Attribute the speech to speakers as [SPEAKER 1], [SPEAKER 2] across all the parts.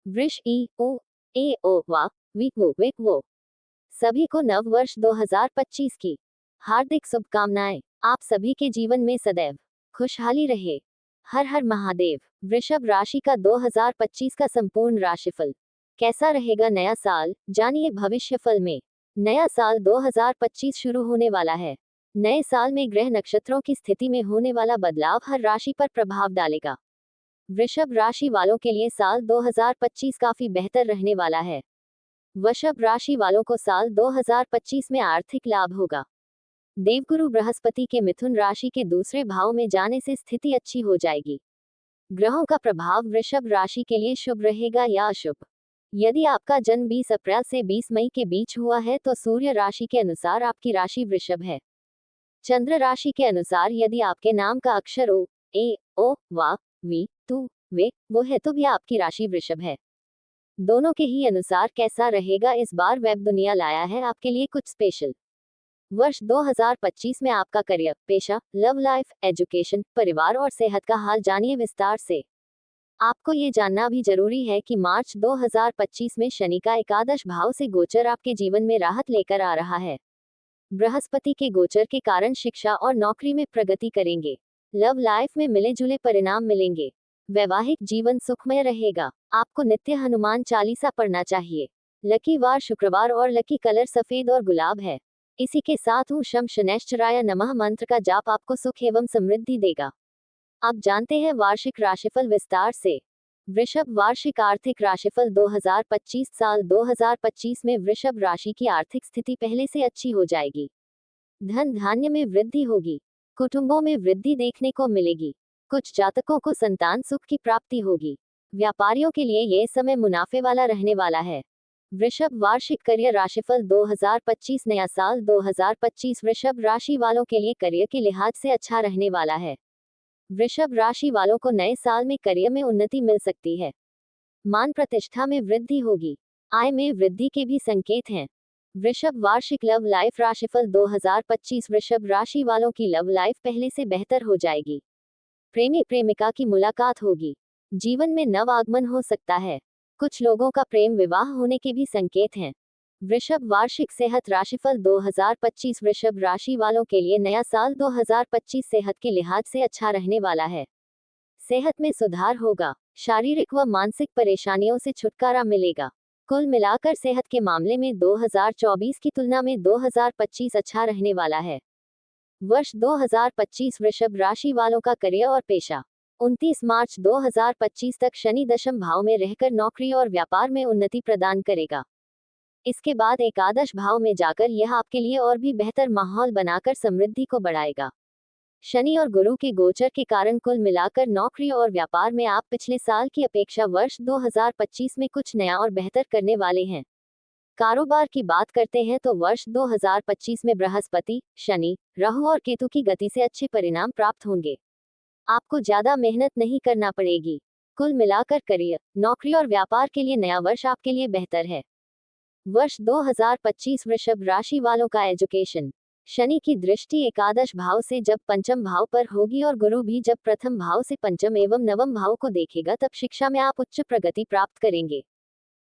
[SPEAKER 1] वृष ई ओ ए ओ वा वी वो वे वो। सभी को नव वर्ष 2025 की हार्दिक शुभकामनाएं। आप सभी के जीवन में सदैव खुशहाली रहे। हर हर महादेव। वृषभ राशि का 2025 का संपूर्ण राशिफल कैसा रहेगा। नया साल जानिए भविष्यफल में। नया साल 2025 शुरू होने वाला है। नए साल में ग्रह नक्षत्रों की स्थिति में होने वाला बदलाव हर राशि पर प्रभाव डालेगा। वृषभ राशि वालों के लिए साल 2025 काफी बेहतर रहने वाला है। वृषभ राशि वालों को साल 2025 में आर्थिक लाभ होगा। देवगुरु बृहस्पति के मिथुन राशि के दूसरे भाव में जाने से स्थिति अच्छी हो जाएगी। ग्रहों का प्रभाव वृषभ राशि के लिए शुभ रहेगा या अशुभ। यदि आपका जन्म 20 अप्रैल से 20 मई के बीच हुआ है तो सूर्य राशि के अनुसार आपकी राशि वृषभ है। चंद्र राशि के अनुसार यदि आपके नाम का अक्षर ओ ए ओ वा वी तू वे वो है तो भी आपकी राशि वृषभ है। दोनों के ही अनुसार कैसा रहेगा इस बार वेब दुनिया लाया है आपके लिए कुछ स्पेशल। वर्ष 2025 में आपका करियर, पेशा, लव लाइफ, एजुकेशन, परिवार और सेहत का हाल जानिए विस्तार से। आपको ये जानना भी जरूरी है कि मार्च 2025 में शनि का एकादश भाव से गोचर आपके जीवन में राहत लेकर आ रहा है। बृहस्पति के गोचर के कारण शिक्षा और नौकरी में प्रगति करेंगे। लव लाइफ में मिले जुले परिणाम मिलेंगे। वैवाहिक जीवन सुखमय रहेगा। आपको नित्य हनुमान चालीसा पढ़ना चाहिए। लकी वार शुक्रवार और लकी कलर सफेद और गुलाब है। इसी के साथ ओम शम शनैश्चराय नमः मंत्र का जाप आपको सुख एवं समृद्धि देगा। अब जानते हैं वार्षिक राशिफल विस्तार से। वृषभ वार्षिक आर्थिक राशिफल 2025 साल 2025 में वृषभ राशि की आर्थिक स्थिति पहले से अच्छी हो जाएगी। धन धान्य में वृद्धि होगी। कुटुंबों में वृद्धि देखने को मिलेगी। कुछ जातकों को संतान सुख की प्राप्ति होगी। व्यापारियों के लिए यह समय मुनाफे वाला रहने वाला है। वृषभ वार्षिक करियर राशिफल 2025 नया साल 2025 वृषभ राशि वालों के लिए करियर के लिहाज से अच्छा रहने वाला है। वृषभ राशि वालों को नए साल में करियर में उन्नति मिल सकती है। मान प्रतिष्ठा में वृद्धि होगी। आय में वृद्धि के भी संकेत हैं। वृषभ वार्षिक लव लाइफ राशिफल 2025 वृषभ राशि वालों की लव लाइफ पहले से बेहतर हो जाएगी। प्रेमी प्रेमिका की मुलाकात होगी। जीवन में नव आगमन हो सकता है। कुछ लोगों का प्रेम विवाह होने के भी संकेत हैं। वृषभ वार्षिक सेहत राशिफल 2025 वृषभ राशि वालों के लिए नया साल 2025 सेहत के लिहाज से अच्छा रहने वाला है। सेहत में सुधार होगा। शारीरिक व मानसिक परेशानियों से छुटकारा मिलेगा। कुल मिलाकर सेहत के मामले में 2024 की तुलना में 2025 अच्छा रहने वाला है। वर्ष 2025 वृषभ राशि वालों का करियर और पेशा। 29 मार्च 2025 तक शनि दशम भाव में रहकर नौकरी और व्यापार में उन्नति प्रदान करेगा। इसके बाद एकादश भाव में जाकर यह आपके लिए और भी बेहतर माहौल बनाकर समृद्धि को बढ़ाएगा। शनि और गुरु के गोचर के कारण कुल मिलाकर नौकरी और व्यापार में आप पिछले साल की अपेक्षा वर्ष 2025 में कुछ नया और बेहतर करने वाले हैं। कारोबार की बात करते हैं तो वर्ष 2025 में बृहस्पति, शनि, राहु और केतु की गति से अच्छे परिणाम प्राप्त होंगे। आपको ज्यादा मेहनत नहीं करना पड़ेगी। कुल मिलाकर करियर, नौकरी और व्यापार के लिए नया वर्ष आपके लिए बेहतर है। वर्ष 2025 वृषभ राशि वालों का एजुकेशन। शनि की दृष्टि एकादश भाव से जब पंचम भाव पर होगी और गुरु भी जब प्रथम भाव से पंचम एवं नवम भाव को देखेगा तब शिक्षा में आप उच्च प्रगति प्राप्त करेंगे।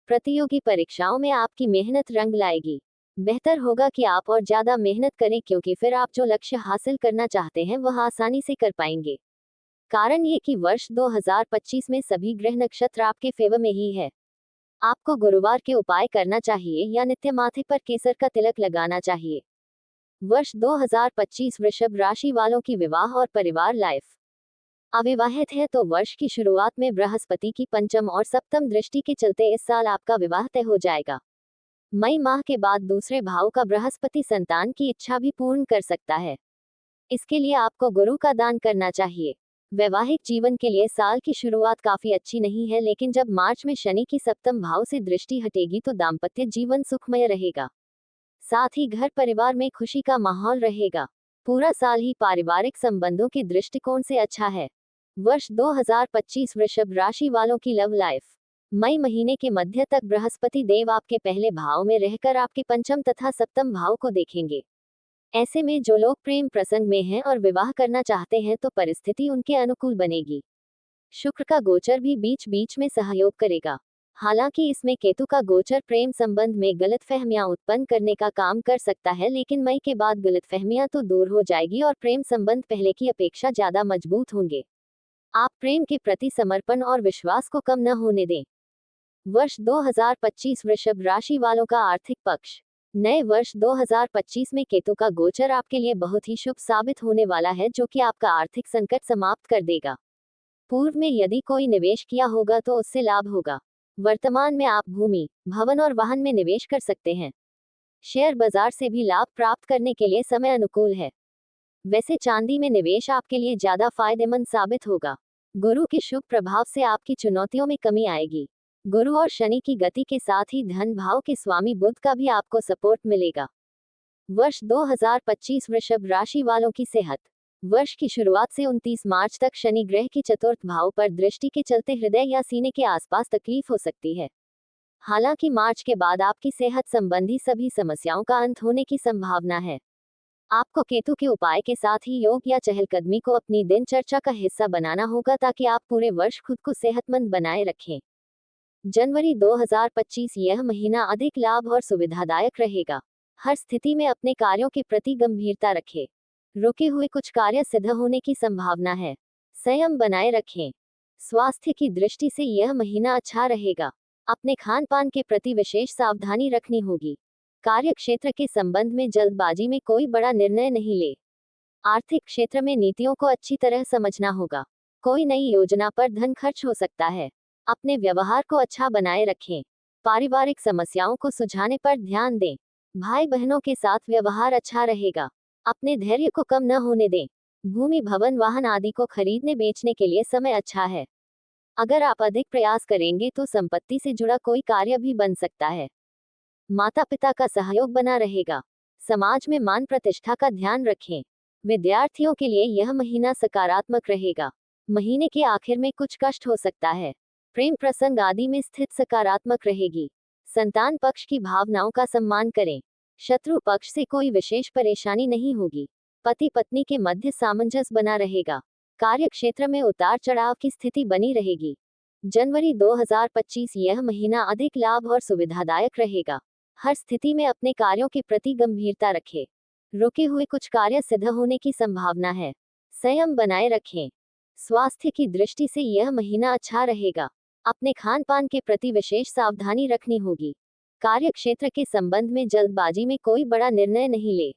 [SPEAKER 1] प्रतियोगी परीक्षाओं में आपकी मेहनत रंग लाएगी। बेहतर होगा कि आप और ज्यादा मेहनत करें क्योंकि फिर आप जो लक्ष्य हासिल करना चाहते हैं वह आसानी से कर पाएंगे। कारण ये कि वर्ष 2025 में सभी ग्रह नक्षत्र आपके फेवर में ही है। आपको गुरुवार के उपाय करना चाहिए या नित्य माथे पर केसर का तिलक लगाना चाहिए। वर्ष 2025 वृषभ राशि वालों की विवाह और परिवार लाइफ। अविवाहित है तो वर्ष की शुरुआत में बृहस्पति की पंचम और सप्तम दृष्टि के चलते इस साल आपका विवाह तय हो जाएगा। मई माह के बाद दूसरे भाव का बृहस्पति संतान की इच्छा भी पूर्ण कर सकता है। इसके लिए आपको गुरु का दान करना चाहिए। वैवाहिक जीवन के लिए साल की शुरुआत काफी अच्छी नहीं है, लेकिन जब मार्च में शनि की सप्तम भाव से दृष्टि हटेगी तो दाम्पत्य जीवन सुखमय रहेगा। साथ ही घर परिवार में खुशी का माहौल रहेगा। पूरा साल ही पारिवारिक संबंधों के दृष्टिकोण से अच्छा है। वर्ष 2025 वृषभ राशि वालों की लव लाइफ। मई महीने के मध्य तक बृहस्पति देव आपके पहले भाव में रहकर आपके पंचम तथा सप्तम भाव को देखेंगे। ऐसे में जो लोग प्रेम प्रसंग में हैं और विवाह करना चाहते हैं तो परिस्थिति उनके अनुकूल बनेगी। शुक्र का गोचर भी बीच बीच में सहयोग करेगा। हालांकि इसमें केतु का गोचर प्रेम संबंध में गलतफहमियां उत्पन्न करने का काम कर सकता है, लेकिन मई के बाद गलतफहमियां तो दूर हो जाएगी और प्रेम संबंध पहले की अपेक्षा ज्यादा मजबूत होंगे। आप प्रेम के प्रति समर्पण और विश्वास को कम न होने दें। वर्ष 2025 वृषभ राशि वालों का आर्थिक पक्ष। नए वर्ष 2025 में केतु का गोचर आपके लिए बहुत ही शुभ साबित होने वाला है, जो कि आपका आर्थिक संकट समाप्त कर देगा। पूर्व में यदि कोई निवेश किया होगा तो उससे लाभ होगा। वर्तमान में आप भूमि, भवन और वाहन में निवेश कर सकते हैं। शेयर बाजार से भी लाभ प्राप्त करने के लिए समय अनुकूल है। वैसे चांदी में निवेश आपके लिए ज्यादा फायदेमंद साबित होगा। गुरु के शुभ प्रभाव से आपकी चुनौतियों में कमी आएगी। गुरु और शनि की गति के साथ ही धन भाव के स्वामी बुध का भी आपको सपोर्ट मिलेगा। वर्ष 2025 वृषभ राशि वालों की सेहत। वर्ष की शुरुआत से 29 मार्च तक शनि ग्रह की चतुर्थ भाव पर दृष्टि के चलते हृदय या सीने के आसपास तकलीफ हो सकती है। हालांकि मार्च के बाद आपकी सेहत संबंधी सभी समस्याओं का अंत होने की संभावना है। आपको केतु के उपाय के साथ ही योग या चहलकदमी को अपनी दिनचर्या का हिस्सा बनाना होगा, ताकि आप पूरे वर्ष खुद को सेहतमंद बनाए रखें। जनवरी 2025 यह महीना अधिक लाभ और सुविधादायक रहेगा। हर स्थिति में अपने कार्यों के प्रति गंभीरता रखें। रुके हुए कुछ कार्य सिद्ध होने की संभावना है। संयम बनाए रखें। स्वास्थ्य की दृष्टि से यह महीना अच्छा रहेगा। अपने खान पान के प्रति विशेष सावधानी रखनी होगी। कार्य क्षेत्र के संबंध में जल्दबाजी में कोई बड़ा निर्णय नहीं ले। आर्थिक क्षेत्र में नीतियों को अच्छी तरह समझना होगा। कोई नई योजना पर धन खर्च हो सकता है। अपने व्यवहार को अच्छा बनाए रखें। पारिवारिक समस्याओं को सुलझाने पर ध्यान दें। भाई बहनों के साथ व्यवहार अच्छा रहेगा। अपने धैर्य को कम न होने दें। भूमि, भवन, वाहन आदि को खरीदने बेचने के लिए समय अच्छा है। अगर आप अधिक प्रयास करेंगे तो संपत्ति से जुड़ा कोई कार्य भी बन सकता है। माता पिता का सहयोग बना रहेगा। समाज में मान प्रतिष्ठा का ध्यान रखें। विद्यार्थियों के लिए यह महीना सकारात्मक रहेगा। महीने के आखिर में कुछ कष्ट हो सकता है। प्रेम प्रसंग आदि में स्थिति सकारात्मक रहेगी। संतान पक्ष की भावनाओं का सम्मान करें। शत्रु पक्ष से कोई विशेष परेशानी नहीं होगी। पति पत्नी के मध्य सामंजस्य बना रहेगा। कार्य क्षेत्र में उतार चढ़ाव की स्थिति बनी रहेगी। जनवरी 2025 यह महीना अधिक लाभ और सुविधादायक रहेगा। हर स्थिति में अपने कार्यों के प्रति गंभीरता रखें। रुके हुए कुछ कार्य सिद्ध होने की संभावना है। संयम बनाए रखें। स्वास्थ्य की दृष्टि से यह महीना अच्छा रहेगा। अपने खान पान के प्रति विशेष सावधानी रखनी होगी। कार्य क्षेत्र के संबंध में जल्दबाजी में कोई बड़ा निर्णय नहीं ले।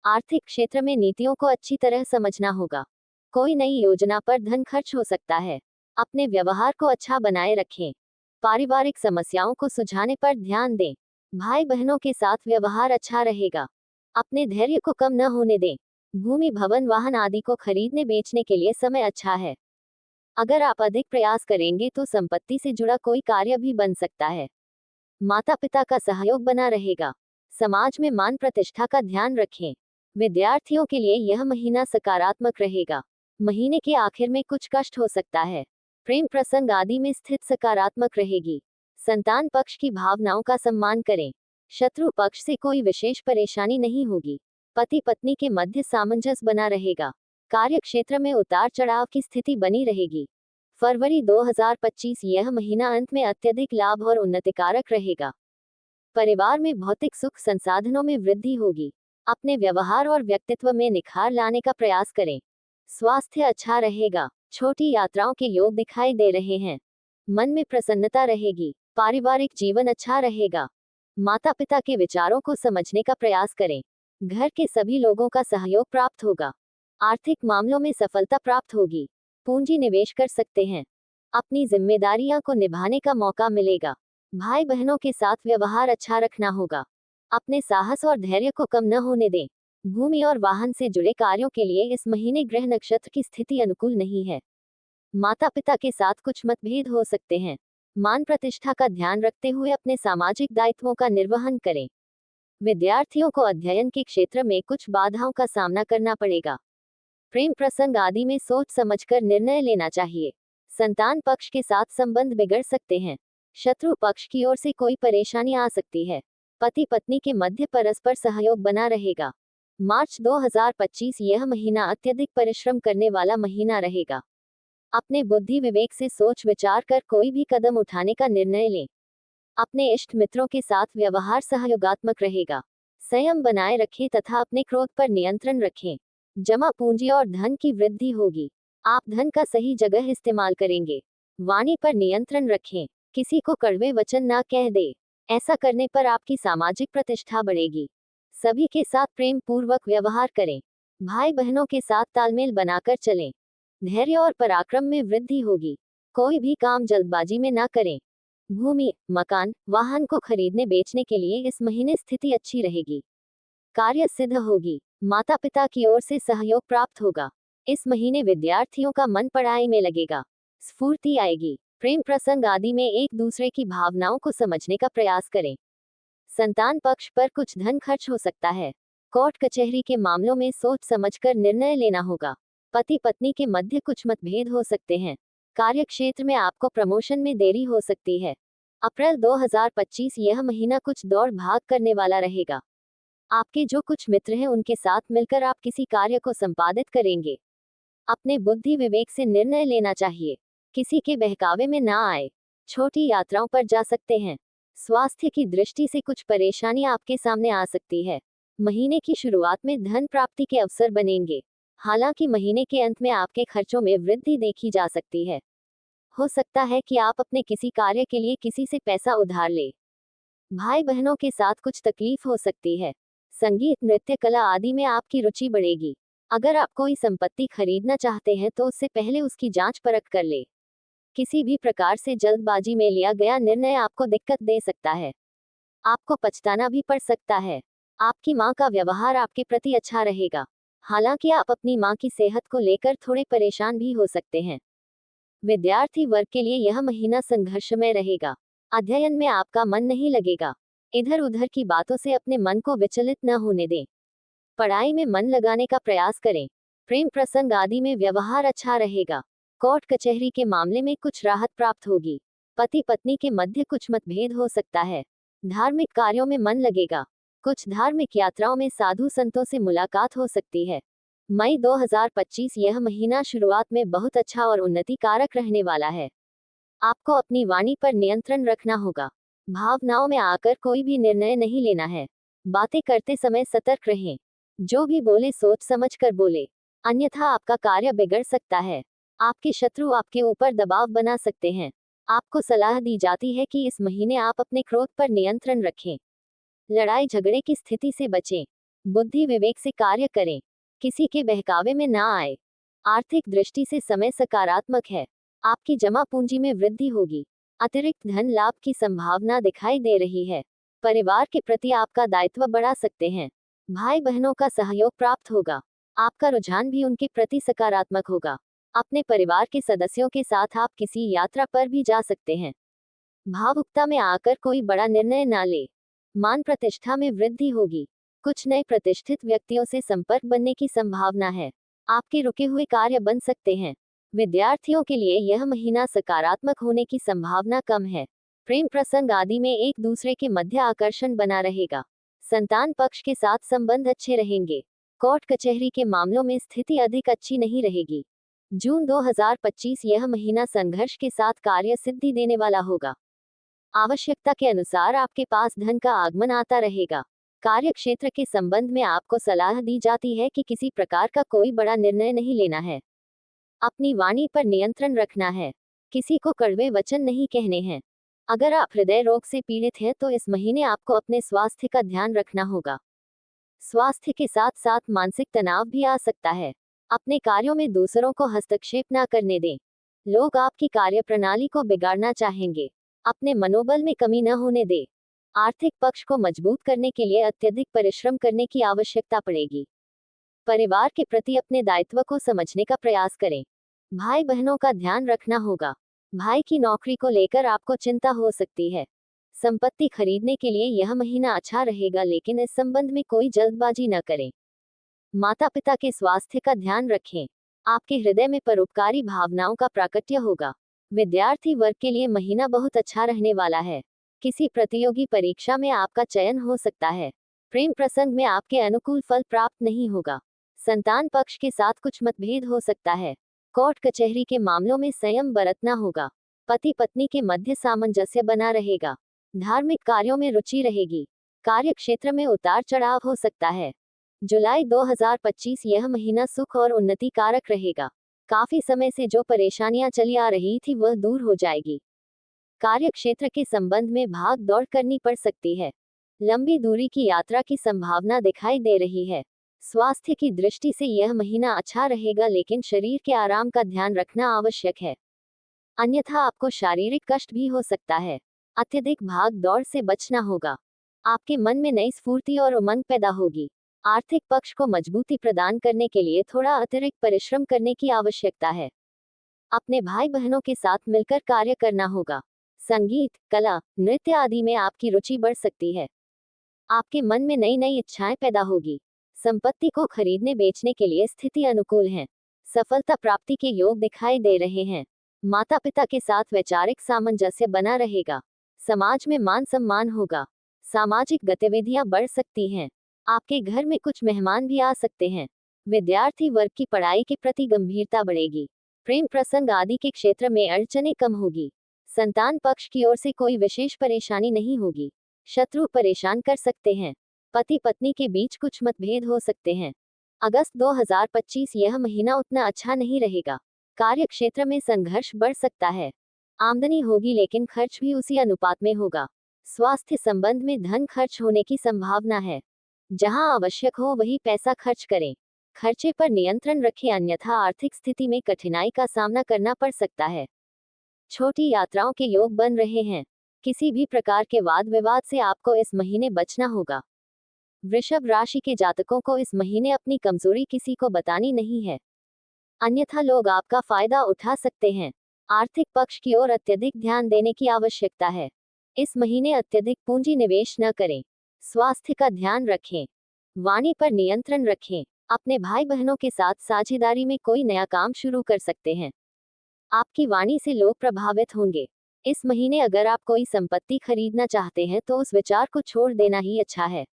[SPEAKER 1] आर्थिक क्षेत्र में नीतियों को अच्छी तरह समझना होगा। कोई नई योजना पर धन खर्च हो सकता है। अपने व्यवहार को अच्छा बनाए रखें। पारिवारिक समस्याओं को सुलझाने पर ध्यान दें। भाई बहनों के साथ व्यवहार अच्छा रहेगा। अपने धैर्य को कम न होने दें। भूमि, भवन, वाहन आदि को खरीदने बेचने के लिए समय अच्छा है। अगर आप अधिक प्रयास करेंगे तो संपत्ति से जुड़ा कोई कार्य भी बन सकता है। माता पिता का सहयोग बना रहेगा। समाज में मान प्रतिष्ठा का ध्यान रखें। विद्यार्थियों के लिए यह महीना सकारात्मक रहेगा। महीने के आखिर में कुछ कष्ट हो सकता है। प्रेम प्रसंग आदि में स्थिति सकारात्मक रहेगी। संतान पक्ष की भावनाओं का सम्मान करें। शत्रु पक्ष से कोई विशेष परेशानी नहीं होगी। पति पत्नी के मध्य सामंजस्य बना रहेगा। कार्य क्षेत्र में उतार चढ़ाव की स्थिति बनी रहेगी। फरवरी 2025 यह महीना अंत में अत्यधिक लाभ और उन्नतिकारक रहेगा। परिवार में भौतिक सुख संसाधनों में वृद्धि होगी। अपने व्यवहार और व्यक्तित्व में निखार लाने का प्रयास करें। स्वास्थ्य अच्छा रहेगा। छोटी यात्राओं के योग दिखाई दे रहे हैं। मन में प्रसन्नता रहेगी। पारिवारिक जीवन अच्छा रहेगा। माता पिता के विचारों को समझने का प्रयास करें। घर के सभी लोगों का सहयोग प्राप्त होगा। आर्थिक मामलों में सफलता प्राप्त होगी। पूंजी निवेश कर सकते हैं। अपनी जिम्मेदारियां को निभाने का मौका मिलेगा। भाई बहनों के साथ व्यवहार अच्छा रखना होगा। अपने साहस और धैर्य को कम न होने दें। भूमि और वाहन से जुड़े कार्यों के लिए इस महीने ग्रह नक्षत्र की स्थिति अनुकूल नहीं है। माता पिता के साथ कुछ मतभेद हो सकते हैं। मान प्रतिष्ठा का ध्यान रखते हुए अपने सामाजिक दायित्वों का निर्वहन करें। विद्यार्थियों को अध्ययन के क्षेत्र में कुछ बाधाओं का सामना करना पड़ेगा। प्रेम प्रसंग आदि में सोच समझकर निर्णय लेना चाहिए। संतान पक्ष के साथ संबंध बिगड़ सकते हैं। शत्रु पक्ष की ओर से कोई परेशानी आ सकती है। पति पत्नी के मध्य परस्पर सहयोग बना रहेगा। मार्च 2025 यह महीना अत्यधिक परिश्रम करने वाला महीना रहेगा। अपने बुद्धि विवेक से सोच विचार कर कोई भी कदम उठाने का निर्णय लें। अपने इष्ट मित्रों के साथ व्यवहार सहयोगात्मक रहेगा। संयम बनाए रखें तथा अपने क्रोध पर नियंत्रण रखें। जमा पूंजी और धन की वृद्धि होगी। आप धन का सही जगह इस्तेमाल करेंगे। वाणी पर नियंत्रण रखें। किसी को कड़वे वचन ना कह दे। ऐसा करने पर आपकी सामाजिक प्रतिष्ठा बढ़ेगी। सभी के साथ प्रेम पूर्वक व्यवहार करें। भाई बहनों के साथ तालमेल बनाकर चलें। धैर्य और पराक्रम में वृद्धि होगी। कोई भी काम जल्दबाजी में ना करें। भूमि, मकान, वाहन को खरीदने बेचने के लिए इस महीने स्थिति अच्छी रहेगी। कार्य सिद्ध होगी। माता पिता की ओर से सहयोग प्राप्त होगा। इस महीने विद्यार्थियों का मन पढ़ाई में लगेगा। स्फूर्ति आएगी। प्रेम प्रसंग आदि में एक दूसरे की भावनाओं को समझने का प्रयास करें। संतान पक्ष पर कुछ धन खर्च हो सकता है। कोर्ट कचहरी के मामलों में सोच समझकर निर्णय लेना होगा। पति पत्नी के मध्य कुछ मतभेद हो सकते हैं। कार्य क्षेत्र में आपको प्रमोशन में देरी हो सकती है। अप्रैल 2025 यह महीना कुछ दौड़ भाग करने वाला रहेगा। आपके जो कुछ मित्र हैं उनके साथ मिलकर आप किसी कार्य को संपादित करेंगे। अपने बुद्धि विवेक से निर्णय लेना चाहिए। किसी के बहकावे में ना आए। छोटी यात्राओं पर जा सकते हैं। स्वास्थ्य की दृष्टि से कुछ परेशानी आपके सामने आ सकती है। महीने की शुरुआत में धन प्राप्ति के अवसर बनेंगे। हालांकि महीने के अंत में आपके खर्चों में वृद्धि देखी जा सकती है। हो सकता है कि आप अपने किसी कार्य के लिए किसी से पैसा उधार ले। भाई बहनों के साथ कुछ तकलीफ हो सकती है। संगीत, नृत्य, कला आदि में आपकी रुचि बढ़ेगी। अगर आप कोई संपत्ति खरीदना चाहते हैं तो उससे पहले उसकी जांच परख कर ले। किसी भी प्रकार से जल्दबाजी में लिया गया निर्णय आपको दिक्कत दे सकता है। आपको पछताना भी पड़ सकता है। आपकी मां का व्यवहार आपके प्रति अच्छा रहेगा। हालांकि आप अपनी मां की सेहत को लेकर थोड़े परेशान भी हो सकते हैं। विद्यार्थी वर्ग के लिए यह महीना संघर्षमय रहेगा। अध्ययन में आपका मन नहीं लगेगा। इधर उधर की बातों से अपने मन को विचलित न होने दें। पढ़ाई में मन लगाने का प्रयास करें। प्रेम प्रसंग आदि में व्यवहार अच्छा रहेगा। कोर्ट कचहरी के मामले में कुछ राहत प्राप्त होगी। पति पत्नी के मध्य कुछ मतभेद हो सकता है। धार्मिक कार्यों में मन लगेगा। कुछ धार्मिक यात्राओं में साधु संतों से मुलाकात हो सकती है। मई 2025 यह महीना शुरुआत में बहुत अच्छा और उन्नति कारक रहने वाला है। आपको अपनी वाणी पर नियंत्रण रखना होगा। भावनाओं में आकर कोई भी निर्णय नहीं लेना है। बातें करते समय सतर्क रहें। जो भी बोले सोच समझ कर बोले, अन्यथा आपका कार्य बिगड़ सकता है। आपके शत्रु आपके ऊपर दबाव बना सकते हैं। आपको सलाह दी जाती है कि इस महीने आप अपने क्रोध पर नियंत्रण रखें। लड़ाई झगड़े की स्थिति से बचें। बुद्धि विवेक से कार्य करें। किसी के बहकावे में ना आए। आर्थिक दृष्टि से समय सकारात्मक है। आपकी जमा पूंजी में वृद्धि होगी। अतिरिक्त धन लाभ की संभावना दिखाई दे रही है। परिवार के प्रति आपका दायित्व बढ़ा सकते हैं। भाई बहनों का सहयोग प्राप्त होगा। आपका रुझान भी उनके प्रति सकारात्मक होगा। अपने परिवार के सदस्यों के साथ आप किसी यात्रा पर भी जा सकते हैं। भावुकता में आकर कोई बड़ा निर्णय ना ले। मान प्रतिष्ठा में वृद्धि होगी। कुछ नए प्रतिष्ठित व्यक्तियों से संपर्क बनने की संभावना है। आपके रुके हुए कार्य बन सकते हैं। विद्यार्थियों के लिए यह महीना सकारात्मक होने की संभावना कम है। प्रेम प्रसंग आदि में एक दूसरे के मध्य आकर्षण बना रहेगा। संतान पक्ष के साथ संबंध अच्छे रहेंगे। कोर्ट कचहरी के मामलों में स्थिति अधिक अच्छी नहीं रहेगी। जून 2025 यह महीना संघर्ष के साथ कार्य सिद्धि देने वाला होगा। आवश्यकता के अनुसार आपके पास धन का आगमन आता रहेगा। कार्य क्षेत्र के संबंध में आपको सलाह दी जाती है कि किसी प्रकार का कोई बड़ा निर्णय नहीं लेना है। अपनी वाणी पर नियंत्रण रखना है। किसी को कड़वे वचन नहीं कहने हैं। अगर आप हृदय रोग से पीड़ित हैं तो इस महीने आपको अपने स्वास्थ्य का ध्यान रखना होगा। स्वास्थ्य के साथ साथ मानसिक तनाव भी आ सकता है। अपने कार्यों में दूसरों को हस्तक्षेप ना करने दें। लोग आपकी कार्यप्रणाली को बिगाड़ना चाहेंगे। अपने मनोबल में कमी न होने दें। आर्थिक पक्ष को मजबूत करने के लिए अत्यधिक परिश्रम करने की आवश्यकता पड़ेगी। परिवार के प्रति अपने दायित्व को समझने का प्रयास करें। भाई बहनों का ध्यान रखना होगा। भाई की नौकरी को लेकर आपको चिंता हो सकती है। संपत्ति खरीदने के लिए यह महीना अच्छा रहेगा, लेकिन इस संबंध में कोई जल्दबाजी न करें। माता पिता के स्वास्थ्य का ध्यान रखें। आपके हृदय में परोपकारी भावनाओं का प्राकट्य होगा। विद्यार्थी वर्ग के लिए महीना बहुत अच्छा रहने वाला है। किसी प्रतियोगी परीक्षा में आपका चयन हो सकता है। प्रेम प्रसंग में आपके अनुकूल फल प्राप्त नहीं होगा। संतान पक्ष के साथ कुछ मतभेद हो सकता है। कोर्ट कचहरी के मामलों में संयम बरतना होगा। पति पत्नी के मध्य सामंजस्य बना रहेगा। धार्मिक कार्यों में रुचि रहेगी। कार्य क्षेत्र में उतार चढ़ाव हो सकता है। जुलाई 2025 यह महीना सुख और उन्नति कारक रहेगा। काफी समय से जो परेशानियां चली आ रही थी वह दूर हो जाएगी। कार्य क्षेत्र के संबंध में भाग दौड़ करनी पड़ सकती है। लंबी दूरी की यात्रा की संभावना दिखाई दे रही है। स्वास्थ्य की दृष्टि से यह महीना अच्छा रहेगा, लेकिन शरीर के आराम का ध्यान रखना आवश्यक है, अन्यथा आपको शारीरिक कष्ट भी हो सकता है। अत्यधिक भाग दौड़ से बचना होगा। आपके मन में नई स्फूर्ति और उमंग पैदा होगी। आर्थिक पक्ष को मजबूती प्रदान करने के लिए थोड़ा अतिरिक्त परिश्रम करने की आवश्यकता है। अपने भाई बहनों के साथ मिलकर कार्य करना होगा। संगीत, कला, नृत्य आदि में आपकी रुचि बढ़ सकती है। आपके मन में नई नई इच्छाएं पैदा होगी। संपत्ति को खरीदने बेचने के लिए स्थिति अनुकूल है। सफलता प्राप्ति के योग दिखाई दे रहे हैं। माता पिता के साथ वैचारिक सामंजस्य बना रहेगा। समाज में मान सम्मान होगा। सामाजिक गतिविधियां बढ़ सकती हैं। आपके घर में कुछ मेहमान भी आ सकते हैं। विद्यार्थी वर्ग की पढ़ाई के प्रति गंभीरता बढ़ेगी। प्रेम प्रसंग आदि के क्षेत्र में अड़चनें कम होगी। संतान पक्ष की ओर से कोई विशेष परेशानी नहीं होगी। शत्रु परेशान कर सकते हैं। पति पत्नी के बीच कुछ मतभेद हो सकते हैं। अगस्त 2025 यह महीना उतना अच्छा नहीं रहेगा। कार्य क्षेत्र में संघर्ष बढ़ सकता है। आमदनी होगी लेकिन खर्च भी उसी अनुपात में होगा। स्वास्थ्य संबंध में धन खर्च होने की संभावना है। जहां आवश्यक हो वही पैसा खर्च करें। खर्चे पर नियंत्रण रखें, अन्यथा आर्थिक स्थिति में कठिनाई का सामना करना पड़ सकता है। छोटी यात्राओं के योग बन रहे हैं। किसी भी प्रकार के वाद विवाद से आपको इस महीने बचना होगा। वृषभ राशि के जातकों को इस महीने अपनी कमजोरी किसी को बतानी नहीं है, अन्यथा लोग आपका फायदा उठा सकते हैं। आर्थिक पक्ष की ओर अत्यधिक ध्यान देने की आवश्यकता है। इस महीने अत्यधिक पूंजी निवेश न करें। स्वास्थ्य का ध्यान रखें। वाणी पर नियंत्रण रखें। अपने भाई बहनों के साथ साझेदारी में कोई नया काम शुरू कर सकते हैं। आपकी वाणी से लोग प्रभावित होंगे। इस महीने अगर आप कोई संपत्ति खरीदना चाहते हैं तो उस विचार को छोड़ देना ही अच्छा है।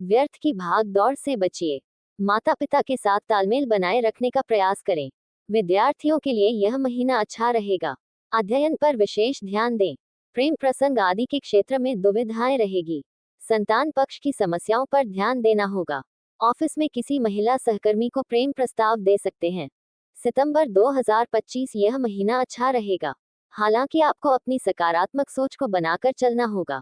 [SPEAKER 1] व्यर्थ की भाग दौड़ से बचिए। माता पिता के साथ तालमेल बनाए रखने का प्रयास करें। विद्यार्थियों के लिए यह महीना अच्छा रहेगा। अध्ययन पर विशेष ध्यान दें। प्रेम प्रसंग आदि के क्षेत्र में दुविधाएं रहेगी। संतान पक्ष की समस्याओं पर ध्यान देना होगा। ऑफिस में किसी महिला सहकर्मी को प्रेम प्रस्ताव दे सकते हैं। सितंबर 2025 यह महीना अच्छा रहेगा। हालांकि आपको अपनी सकारात्मक सोच को बनाकर चलना होगा।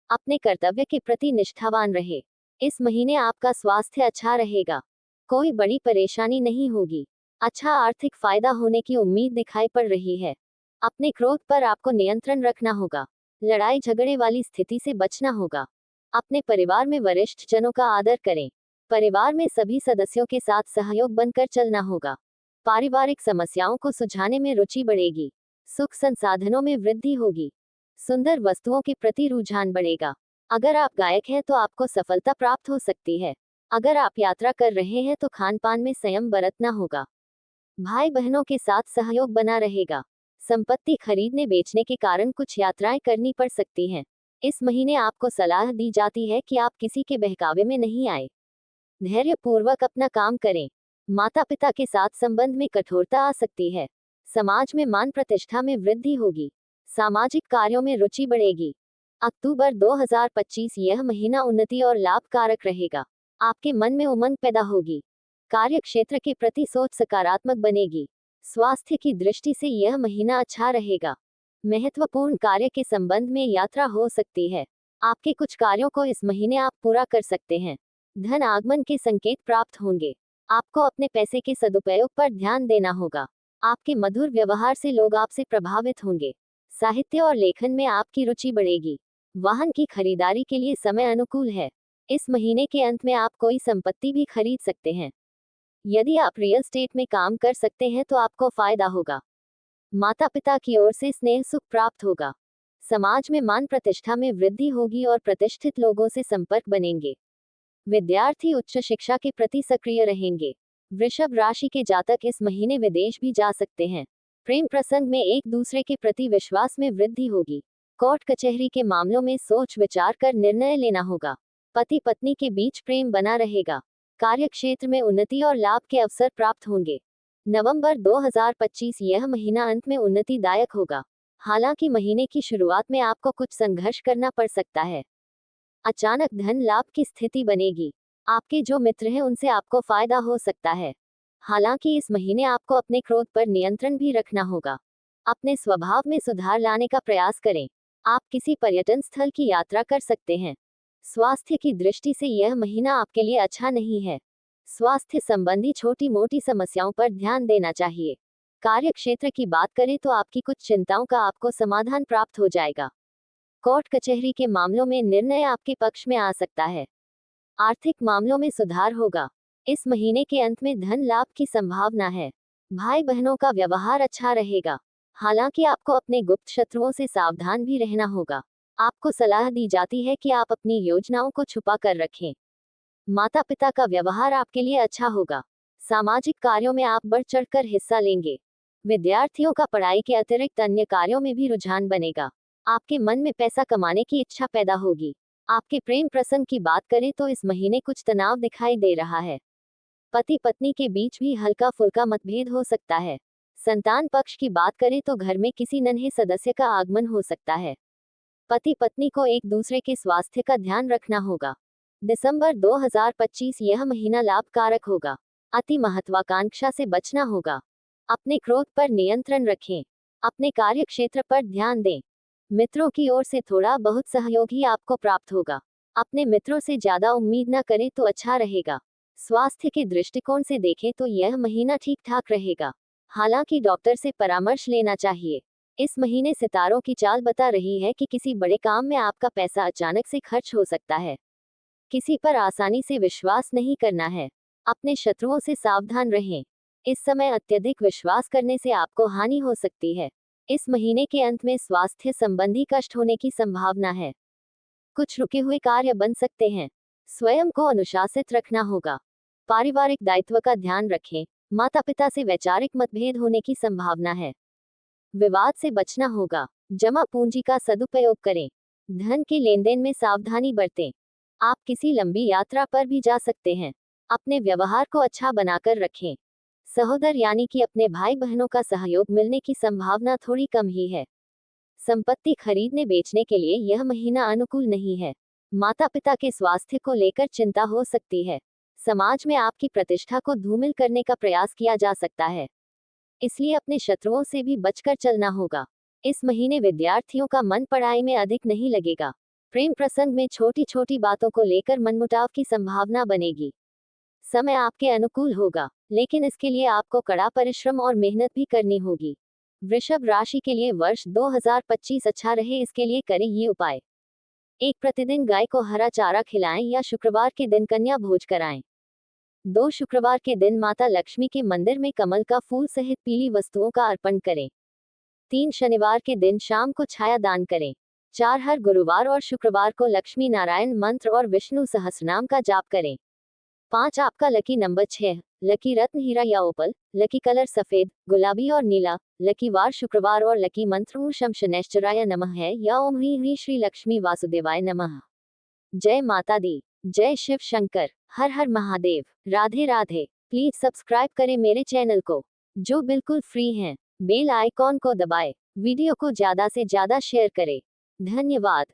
[SPEAKER 1] अपने कर्तव्य के प्रति निष्ठावान रहे। इस महीने आपका स्वास्थ्य अच्छा रहेगा। कोई बड़ी परेशानी नहीं होगी। अच्छा आर्थिक फायदा होने की उम्मीद दिखाई पड़ रही है। अपने क्रोध पर आपको नियंत्रण रखना होगा। लड़ाई झगड़े वाली स्थिति से बचना होगा। अपने परिवार में वरिष्ठ जनों का आदर करें। परिवार में सभी सदस्यों के साथ सहयोग बनकर चलना होगा। पारिवारिक समस्याओं को सुलझाने में रुचि बढ़ेगी। सुख संसाधनों में वृद्धि होगी। सुंदर वस्तुओं के प्रति रुझान बढ़ेगा। अगर आप गायक हैं तो आपको सफलता प्राप्त हो सकती है। अगर आप यात्रा कर रहे हैं तो खान पान में संयम बरतना होगा। भाई बहनों के साथ सहयोग बना रहेगा। संपत्ति खरीदने बेचने के कारण कुछ यात्राएं करनी पड़ सकती हैं। इस महीने आपको सलाह दी जाती है कि आप किसी के बहकावे में नहीं आए। धैर्यपूर्वक अपना काम करें। माता पिता के साथ संबंध में कठोरता आ सकती है। समाज में मान प्रतिष्ठा में वृद्धि होगी। सामाजिक कार्यों में रुचि बढ़ेगी। अक्टूबर 2025 यह महीना उन्नति और लाभकारक रहेगा। आपके मन में उमंग पैदा होगी। कार्य क्षेत्र के प्रति सोच सकारात्मक बनेगी। स्वास्थ्य की दृष्टि से यह महीना अच्छा रहेगा। महत्वपूर्ण कार्य के संबंध में यात्रा हो सकती है। आपके कुछ कार्यों को इस महीने आप पूरा कर सकते हैं। धन आगमन के संकेत प्राप्त होंगे। आपको अपने पैसे के सदुपयोग पर ध्यान देना होगा। आपके मधुर व्यवहार से लोग आपसे प्रभावित होंगे। साहित्य और लेखन में आपकी रुचि बढ़ेगी। वाहन की खरीदारी के लिए समय अनुकूल है। इस महीने के अंत में आप कोई संपत्ति भी खरीद सकते हैं। यदि आप रियल स्टेट में काम कर सकते हैं तो आपको फायदा होगा। माता पिता की ओर से स्नेह सुख प्राप्त होगा। समाज में मान प्रतिष्ठा में वृद्धि होगी और प्रतिष्ठित लोगों से संपर्क बनेंगे। विद्यार्थी उच्च शिक्षा के प्रति सक्रिय रहेंगे। वृषभ राशि के जातक इस महीने विदेश भी जा सकते हैं। प्रेम प्रसंग में एक दूसरे के प्रति विश्वास में वृद्धि होगी। कोर्ट कचहरी के मामलों में सोच विचार कर निर्णय लेना होगा। पति पत्नी के बीच प्रेम बना रहेगा। कार्य क्षेत्र में उन्नति और लाभ के अवसर प्राप्त होंगे। नवंबर 2025 यह महीना अंत में उन्नतिदायक होगा। हालांकि महीने की शुरुआत में आपको कुछ संघर्ष करना पड़ सकता है। अचानक धन लाभ की स्थिति बनेगी। आपके जो मित्र हैं उनसे आपको फायदा हो सकता है। हालांकि इस महीने आपको अपने क्रोध पर नियंत्रण भी रखना होगा। अपने स्वभाव में सुधार लाने का प्रयास करें। आप किसी पर्यटन स्थल की यात्रा कर सकते हैं। स्वास्थ्य की दृष्टि से यह महीना आपके लिए अच्छा नहीं है। स्वास्थ्य संबंधी छोटी मोटी समस्याओं पर ध्यान देना चाहिए। कार्य क्षेत्र की बात करें तो आपकी कुछ चिंताओं का आपको समाधान प्राप्त हो जाएगा। कोर्ट कचहरी के मामलों में निर्णय आपके पक्ष में आ सकता है। आर्थिक मामलों में सुधार होगा। इस महीने के अंत में धन लाभ की संभावना है। भाई बहनों का व्यवहार अच्छा रहेगा। हालांकि आपको अपने गुप्त शत्रुओं से सावधान भी रहना होगा। आपको सलाह दी जाती है कि आप अपनी योजनाओं को छुपा कर रखें। माता पिता का व्यवहार आपके लिए अच्छा होगा। सामाजिक कार्यों में आप बढ़ चढ़कर हिस्सा लेंगे। विद्यार्थियों का पढ़ाई के अतिरिक्त अन्य कार्यों में भी रुझान बनेगा। आपके मन में पैसा कमाने की इच्छा पैदा होगी। आपके प्रेम प्रसंग की बात करें तो इस महीने कुछ तनाव दिखाई दे रहा है। पति पत्नी के बीच भी हल्का फुल्का मतभेद हो सकता है। संतान पक्ष की बात करें तो घर में किसी नन्हे सदस्य का आगमन हो सकता है। पति पत्नी को एक दूसरे के स्वास्थ्य का ध्यान रखना होगा। दिसंबर 2025 यह महीना लाभकारक होगा। अति महत्वाकांक्षा से बचना होगा। अपने क्रोध पर नियंत्रण रखें। अपने कार्य क्षेत्र पर ध्यान दें। मित्रों की ओर से थोड़ा बहुत सहयोग ही आपको प्राप्त होगा। अपने मित्रों से ज्यादा उम्मीद न करें तो अच्छा रहेगा। स्वास्थ्य के दृष्टिकोण से देखें तो यह महीना ठीक ठाक रहेगा। हालांकि डॉक्टर से परामर्श लेना चाहिए। इस महीने सितारों की चाल बता रही है कि किसी बड़े काम में आपका पैसा अचानक से खर्च हो सकता है। किसी पर आसानी से विश्वास नहीं करना है। अपने शत्रुओं से सावधान रहें। इस समय अत्यधिक विश्वास करने से आपको हानि हो सकती है। इस महीने के अंत में स्वास्थ्य संबंधी कष्ट होने की संभावना है। कुछ रुके हुए कार्य बन सकते हैं। स्वयं को अनुशासित रखना होगा। पारिवारिक दायित्व का ध्यान रखें। माता पिता से वैचारिक मतभेद होने की संभावना है। विवाद से बचना होगा। जमा पूंजी का सदुपयोग करें। धन के लेन देन में सावधानी बरतें। आप किसी लंबी यात्रा पर भी जा सकते हैं। अपने व्यवहार को अच्छा बनाकर रखें। सहोदर यानी कि अपने भाई बहनों का सहयोग मिलने की संभावना थोड़ी कम ही है। संपत्ति खरीदने बेचने के लिए यह महीना अनुकूल नहीं है। माता पिता के स्वास्थ्य को लेकर चिंता हो सकती है। समाज में आपकी प्रतिष्ठा को धूमिल करने का प्रयास किया जा सकता है। इसलिए अपने शत्रुओं से भी बचकर चलना होगा। इस महीने विद्यार्थियों का मन पढ़ाई में अधिक नहीं लगेगा। प्रेम प्रसंग में छोटी छोटी बातों को लेकर मनमुटाव की संभावना बनेगी। समय आपके अनुकूल होगा, लेकिन इसके लिए आपको कड़ा परिश्रम और मेहनत भी करनी होगी। वृषभ राशि के लिए वर्ष 2025 अच्छा रहे, इसके लिए करें ये उपाय। एक, प्रतिदिन गाय को हरा चारा खिलाएं या शुक्रवार के दिन कन्या भोज कराएं। 2, शुक्रवार के दिन माता लक्ष्मी के मंदिर में कमल का फूल सहित पीली वस्तुओं का अर्पण करें। 3, शनिवार के दिन शाम को छाया दान करें। 4, हर गुरुवार और शुक्रवार को लक्ष्मी नारायण मंत्र और विष्णु सहस्रनाम का जाप करें। 5, आपका लकी नंबर 6, लकी रत्न हीरा या ओपल, लकी कलर सफेद, गुलाबी और नीला, लकी वार शुक्रवार और लकी मंत्र ओम शम शनैश्चराय नमः है या ओम ह्रीं ह्रीं श्री लक्ष्मी वासुदेवाय नमः। जय माता दी, जय शिव शंकर, हर हर महादेव, राधे राधे। प्लीज सब्सक्राइब करें मेरे चैनल को, जो बिल्कुल फ्री हैं। बेल आइकॉन को दबाएं। वीडियो को ज्यादा से ज्यादा शेयर करें। धन्यवाद।